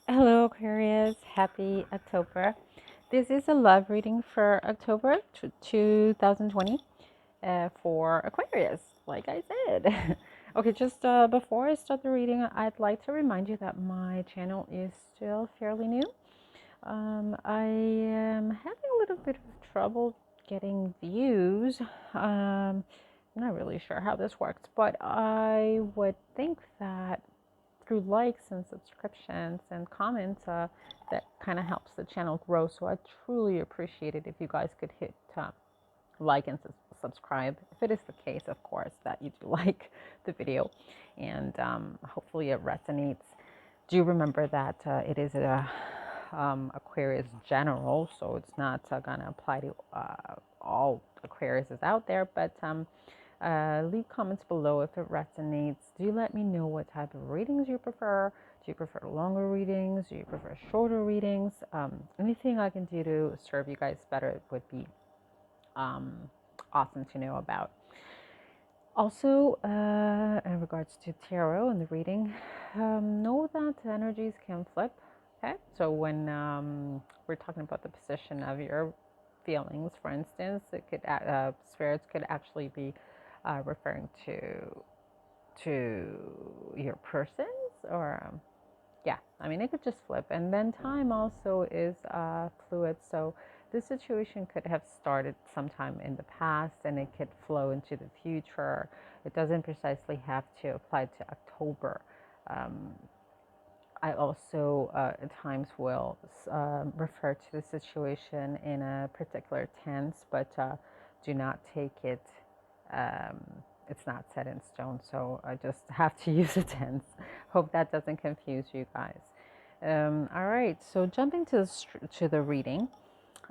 Hello, Aquarius. Happy October. This is a love reading for October 2020 for Aquarius, like I said. Okay, just before I start the reading, I'd like to remind you that my channel is still fairly new. I am having a little bit of trouble getting views. I'm not really sure how this works, but I would think that through likes and subscriptions and comments, that kind of helps the channel grow. So I truly appreciate it if you guys could hit like and subscribe. If it is the case, of course, that you do like the video, and hopefully it resonates. Do remember that it is a Aquarius general, so it's not going to apply to all Aquariuses out there, but leave comments below if it resonates. Do let me know what type of readings you prefer. Do you prefer longer readings? Do you prefer shorter readings? Anything I can do to serve you guys better would be um, awesome to know about. Also, in regards to tarot and the reading, know that energies can flip. Okay, so when we're talking about the position of your feelings, for instance, it could spirits could actually be referring to your persons, or yeah, I mean, it could just flip. And then time also is fluid. So this situation could have started sometime in the past and it could flow into the future. It doesn't precisely have to apply to October. Um, I also at times will refer to the situation in a particular tense, but do not take it. Um, it's not set in stone, so I just have to use a tense. Hope that doesn't confuse you guys. All right, so jumping to the reading,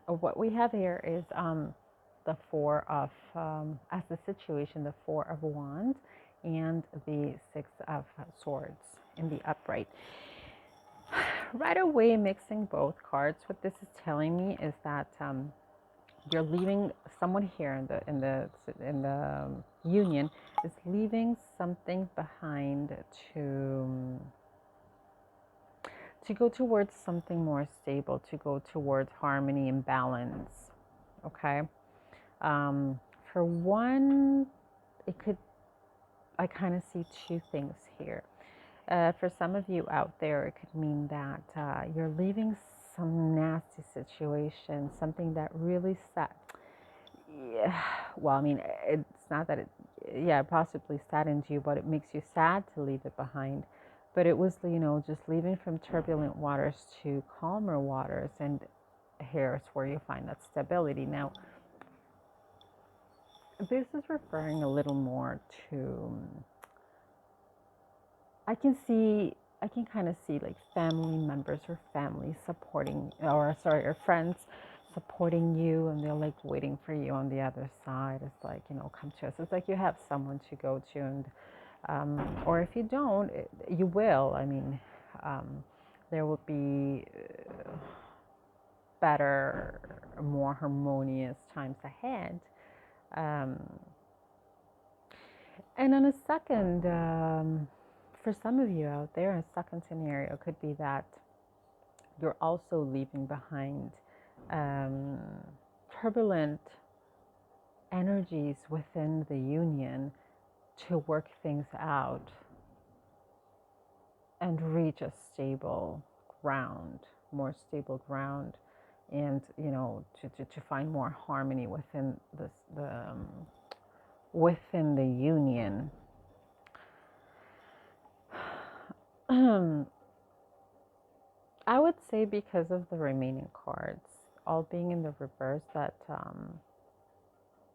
what we have here is the Four of, as the situation, the Four of Wands and the Six of Swords in the upright. Right away, mixing both cards, what this is telling me is that you're leaving someone here in the union is leaving something behind to go towards something more stable, to go towards harmony and balance. Okay. For one, it could, I kind of see two things here. For some of you out there, it could mean that you're leaving some nasty situation, something that really sad. Yeah, well, I mean, it's not that it, yeah, possibly saddened you, but it makes you sad to leave it behind. But it was, just leaving from turbulent waters to calmer waters, and here's where you find that stability. Now, this is referring a little more to, I can kind of see like family members or family supporting, or sorry, or friends supporting you, and they're like waiting for you on the other side. It's like, come to us. It's like you have someone to go to, and or if you don't, you will. I mean, there will be better, more harmonious times ahead. Um, and on a second, for some of you out there, a second scenario could be that you're also leaving behind um, turbulent energies within the union to work things out and reach a stable ground, more stable ground, and to find more harmony within within the union. I would say because of the remaining cards all being in the reverse, that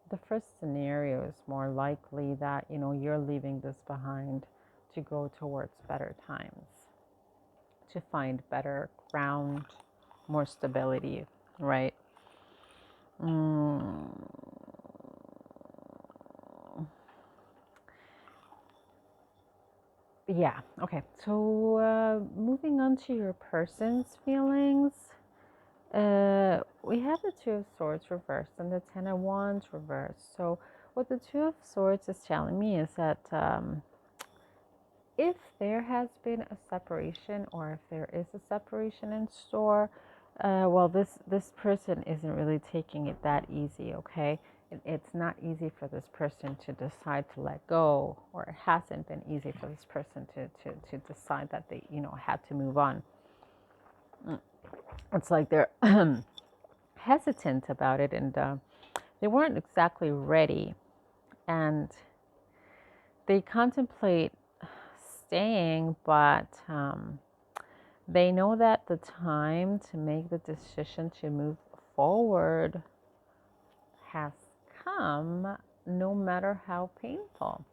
the first scenario is more likely that you're leaving this behind to go towards better times, to find better ground, more stability, right? Mm. Yeah, okay. So moving on to your person's feelings. We have the Two of Swords reversed and the Ten of Wands reversed. So what the Two of Swords is telling me is that if there has been a separation, or if there is a separation in store, well, this person isn't really taking it that easy, okay? It's not easy for this person to decide to let go, or it hasn't been easy for this person to decide that they, had to move on. It's like they're hesitant about it, and they weren't exactly ready, and they contemplate staying, but they know that the time to make the decision to move forward has come, no matter how painful.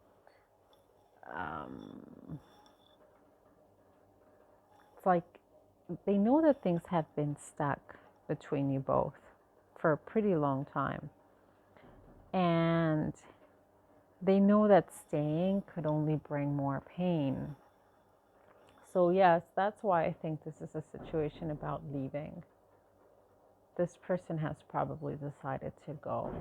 It's like they know that things have been stuck between you both for a pretty long time. And they know that staying could only bring more pain. So, yes, that's why I think this is a situation about leaving. This person has probably decided to go.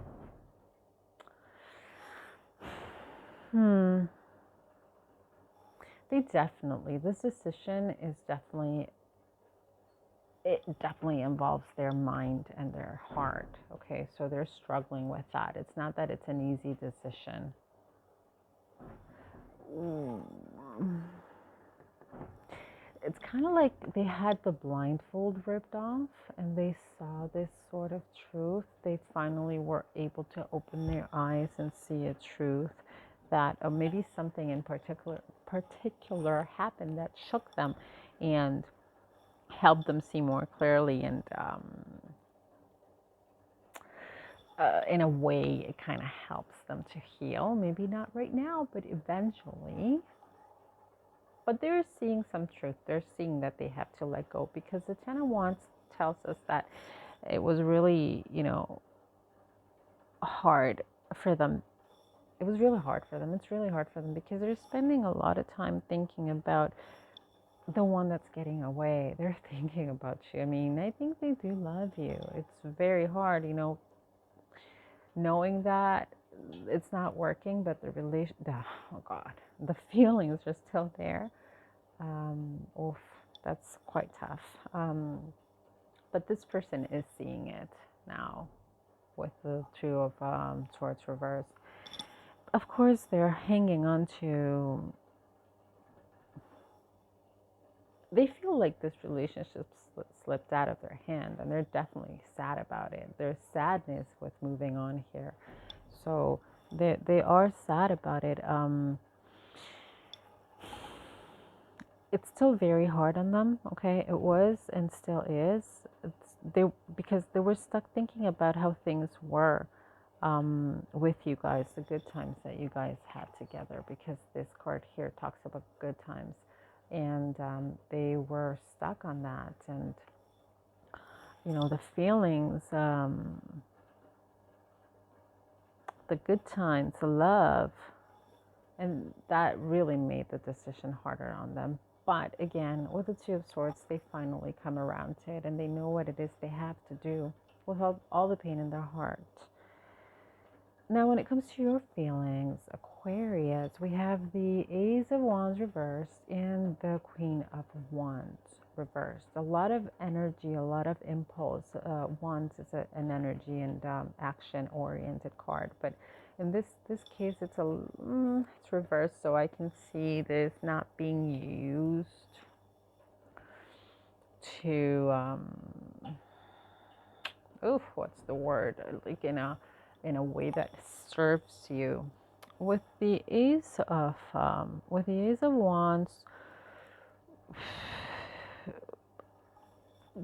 This decision is it definitely involves their mind and their heart. Okay, so they're struggling with that. It's not that it's an easy decision. It's kind of like they had the blindfold ripped off and they saw this sort of truth. They finally were able to open their eyes and see a truth that maybe something in particular happened that shook them and helped them see more clearly, and in a way it kind of helps them to heal. Maybe not right now, but eventually. But they're seeing some truth. They're seeing that they have to let go, because the Ten of Wands tells us that it was really, hard for them. It was really hard for them. It's really hard for them because they're spending a lot of time thinking about the one that's getting away. They're thinking about you. I mean, I think they do love you. It's very hard, knowing that it's not working, but oh God, the feelings are still there. Oof, that's quite tough. But this person is seeing it now with the Two of Swords reverse. Of course, they're hanging on to. They feel like this relationship slipped out of their hand, and they're definitely sad about it. There's sadness with moving on here. So they are sad about it. It's still very hard on them, okay? It was and still is. Because they were stuck thinking about how things were with you guys, the good times that you guys had together, because this card here talks about good times, and they were stuck on that, and the feelings, the good times, the love, and that really made the decision harder on them. But again, with the Two of Swords, they finally come around to it, and they know what it is they have to do with all the pain in their heart. Now, when it comes to your feelings, Aquarius, we have the Ace of Wands reversed and the Queen of Wands reversed. A lot of energy, a lot of impulse. Wands is an energy and action-oriented card, but in this case, it's reversed, so I can see this not being used to what's the word? Like in a way that serves you. With the Ace of Wands,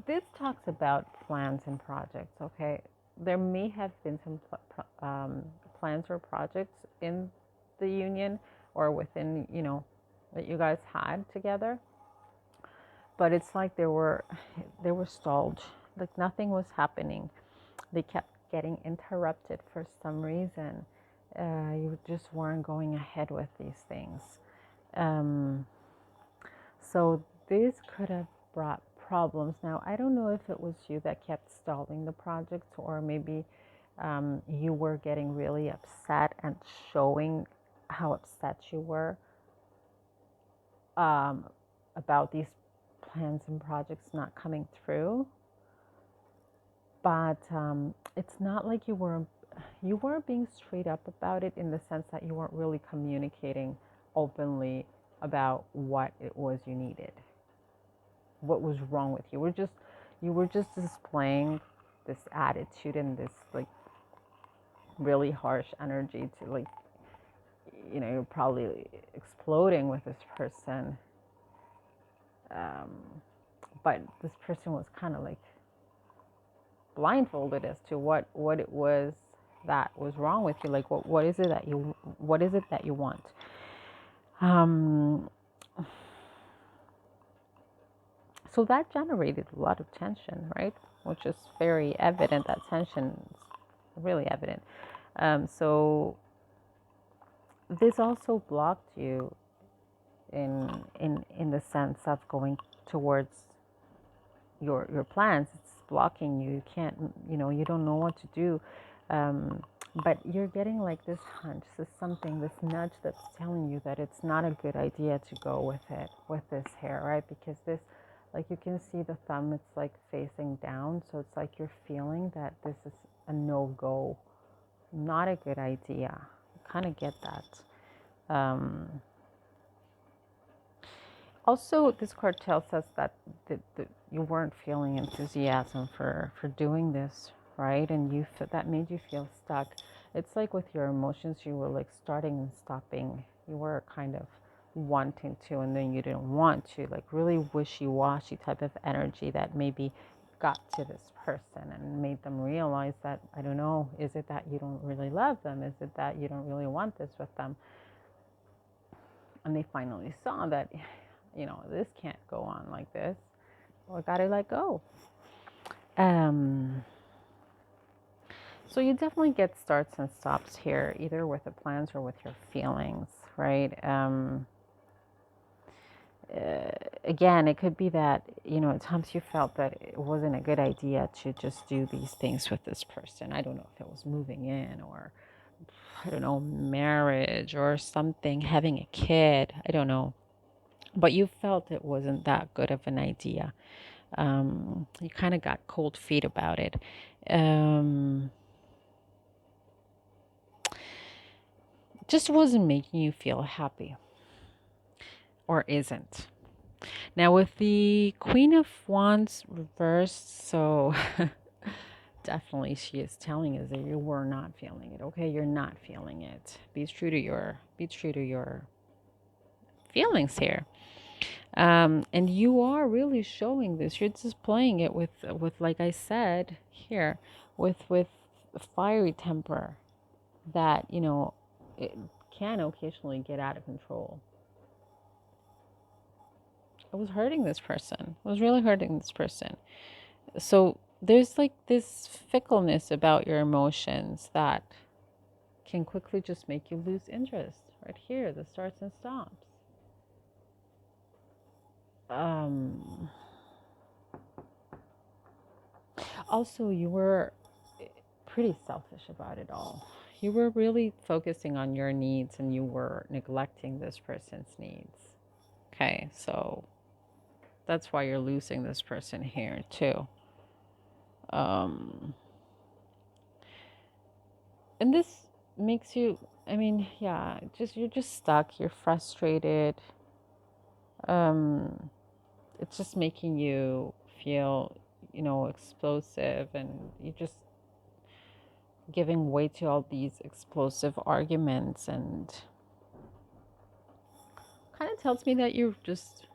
this talks about plans and projects. Okay, there may have been some plans or projects in the union or within, that you guys had together, but it's like they were stalled. Like nothing was happening. They kept getting interrupted for some reason. You just weren't going ahead with these things. So this could have brought problems. Now, I don't know if it was you that kept stalling the project, or maybe you were getting really upset and showing how upset you were. um, about these plans and projects not coming through. But it's not like you weren't being straight up about it, in the sense that you weren't really communicating openly about what it was you needed, what was wrong with you. You were just displaying this attitude and this like really harsh energy to like, you're probably exploding with this person. Um, but this person was kind of like blindfolded as to what it was that was wrong with you. Like what is it that you want? Um, so that generated a lot of tension, right? Which is very evident. That tension is really evident. So this also blocked you in the sense of going towards your plans. It's blocking you. You can't, you don't know what to do. But you're getting like this hunch, this nudge that's telling you that it's not a good idea to go with this hair, right? Because this, like you can see the thumb, it's like facing down. So it's like you're feeling that this is a no-go, not a good idea. You kind of get that. Also, this card tells us that you weren't feeling enthusiasm for doing this, right? And that made you feel stuck. It's like with your emotions, you were like starting and stopping. You were kind of wanting to, and then you didn't want to, like really wishy-washy type of energy that maybe got to this person and made them realize that, I don't know, is it that you don't really love them? Is it that you don't really want this with them? And they finally saw that, this can't go on like this. Well, I gotta let go. So you definitely get starts and stops here, either with the plans or with your feelings, right? Again, it could be that, at times you felt that it wasn't a good idea to just do these things with this person. I don't know if it was moving in, or, I don't know, marriage or something, having a kid. I don't know. But you felt it wasn't that good of an idea. You kind of got cold feet about it. Just wasn't making you feel happy, or isn't. Now with the Queen of Wands reversed, so definitely she is telling us that you were not feeling it. Okay, you're not feeling it. Be true to your feelings here. And you are really showing this. You're displaying it with like I said here, with fiery temper that, it can occasionally get out of control. It was hurting this person. It was really hurting this person. So there's like this fickleness about your emotions that can quickly just make you lose interest. Right here, the starts and stops. Also, you were pretty selfish about it all. You were really focusing on your needs, and you were neglecting this person's needs. Okay, so that's why you're losing this person here too. And this makes you, I mean, yeah, you're just stuck. You're frustrated. It's just making you feel, explosive, and you just giving way to all these explosive arguments, and kind of tells me that you're just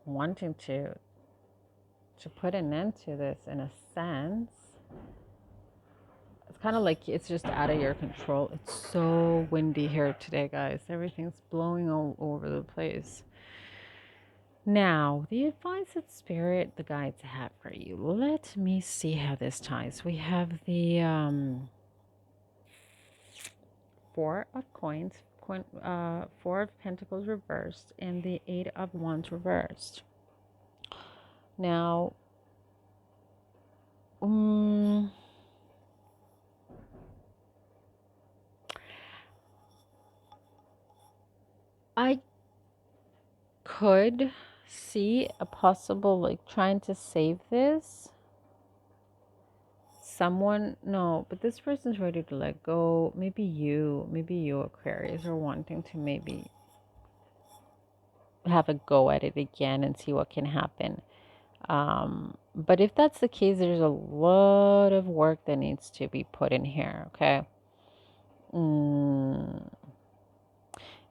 wanting to put an end to this in a sense. It's kind of like it's just out of your control. It's so windy here today, guys. Everything's blowing all over the place. Now, the advice that Spirit, the guides have for you. Let me see how this ties. We have the Four of Coins, Four of Pentacles reversed, and the Eight of Wands reversed. Now, I could see a possible, like, trying to save this. Someone, no, but this person's ready to let go. Maybe you, Aquarius, are wanting to maybe have a go at it again and see what can happen. But if that's the case, there's a lot of work that needs to be put in here, okay?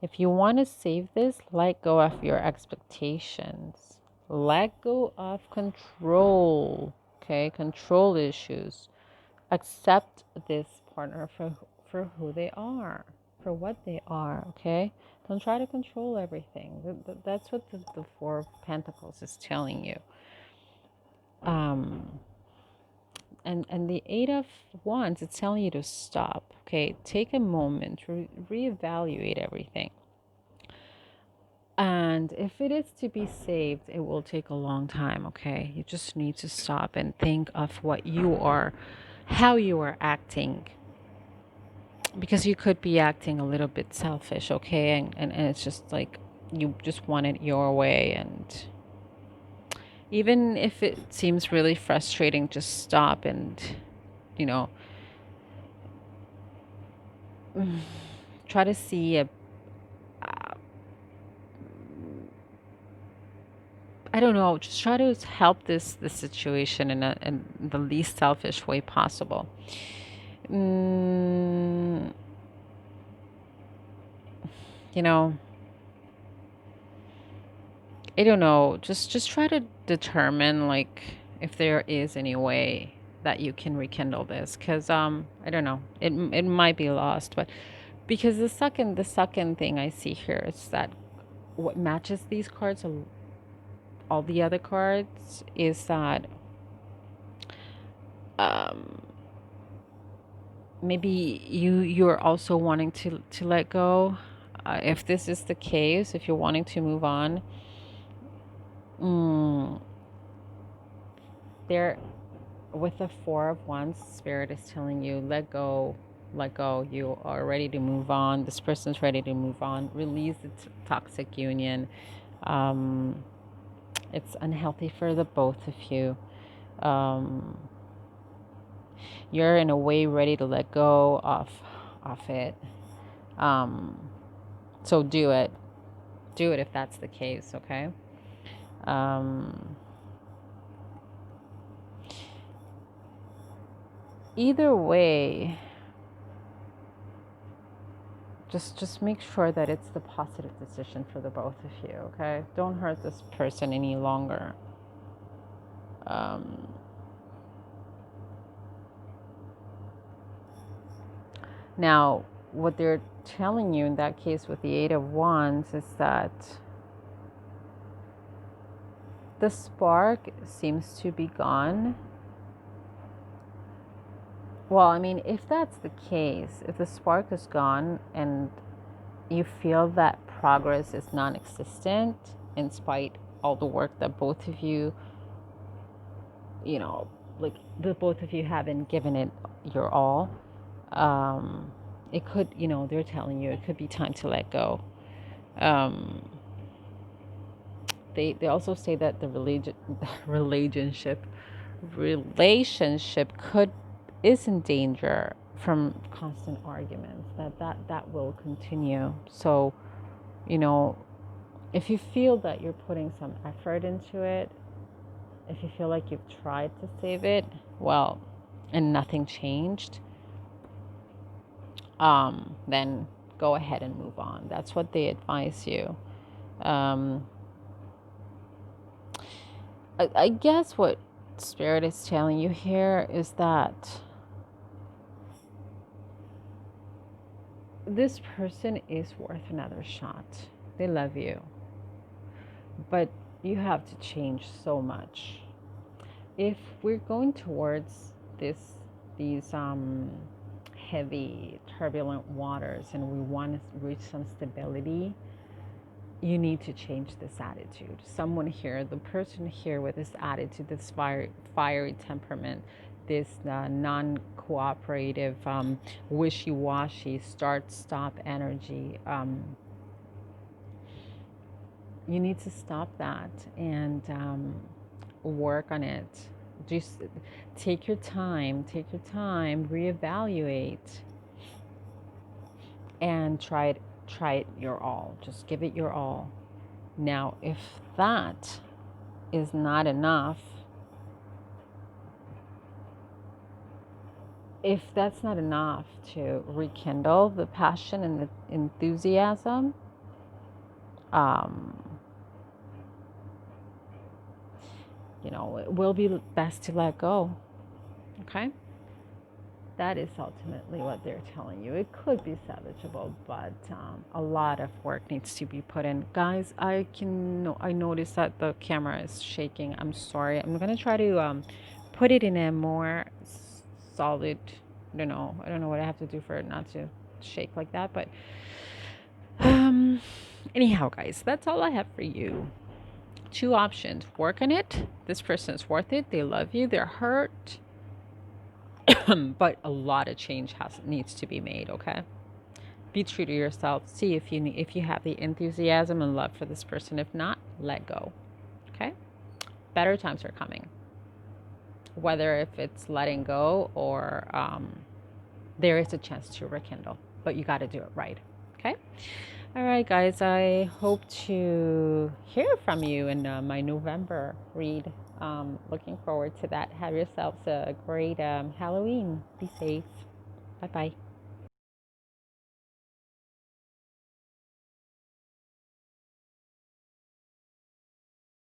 If you want to save this, let go of your expectations. Let go of control, okay? Control issues. Accept this partner for who they are, for what they are, okay? Don't try to control everything. That's what the Four of Pentacles is telling you. And the Eight of Wands, it's telling you to stop, okay? Take a moment to reevaluate everything. And if it is to be saved, it will take a long time, okay? You just need to stop and think of what you are, how you are acting. Because you could be acting a little bit selfish, okay? And it's just like you just want it your way. And even if it seems really frustrating, just stop and, you know, try to see I don't know, just try to help this situation in the least selfish way possible. You know, I don't know, just try to determine, like, if there is any way that you can rekindle this, because I don't know, it might be lost. But because the second thing I see here is that what matches these cards, all the other cards, is that maybe you're also wanting to let go. If this is the case, if you're wanting to move on, there, with the Four of Wands, Spirit is telling you, let go, let go. You are ready to move on. This person's ready to move on. Release the toxic union. It's unhealthy for the both of you. You're in a way ready to let go of it. So do it. Do it if that's the case, okay? Either way, just make sure that it's the positive decision for the both of you, okay? Don't hurt this person any longer. Now, what they're telling you in that case with the Eight of Wands is that the spark seems to be gone. Well, I mean, if that's the case, if the spark is gone and you feel that progress is non-existent in spite all the work that both of you, like the both of you haven't given it your all, it could, they're telling you it could be time to let go. They also say that the relationship is in danger from constant arguments, that will continue. So, if you feel that you're putting some effort into it, if you feel like you've tried to save it, well, and nothing changed, then go ahead and move on. That's what they advise you. I guess what Spirit is telling you here is that this person is worth another shot. They love you. But you have to change so much. If we're going towards these heavy, turbulent waters and we want to reach some stability, you need to change this attitude. Someone here, the person here with this attitude, this fiery temperament, this non-cooperative, wishy-washy, start-stop energy, you need to stop that and work on it. Just take your time, reevaluate, and try it your all. Just give it your all. Now, if that is not enough, if that's not enough to rekindle the passion and the enthusiasm, um, it will be best to let go. Okay? That is ultimately what they're telling you. It could be salvageable, but a lot of work needs to be put in. Guys, I noticed that the camera is shaking. I'm sorry. I'm gonna try to put it in a more solid. I don't know what I have to do for it not to shake like that. But um, anyhow, guys, that's all I have for you. Two options: work on it. This person is worth it. They love you. They're hurt. But a lot of change needs to be made. Okay, be true to yourself. See if you have the enthusiasm and love for this person. If not, let go. Okay, better times are coming. Whether if it's letting go or there is a chance to rekindle, but you got to do it right. Okay. All right, guys. I hope to hear from you in my November read. Looking forward to that. Have yourselves a great Halloween. Be safe. Bye bye.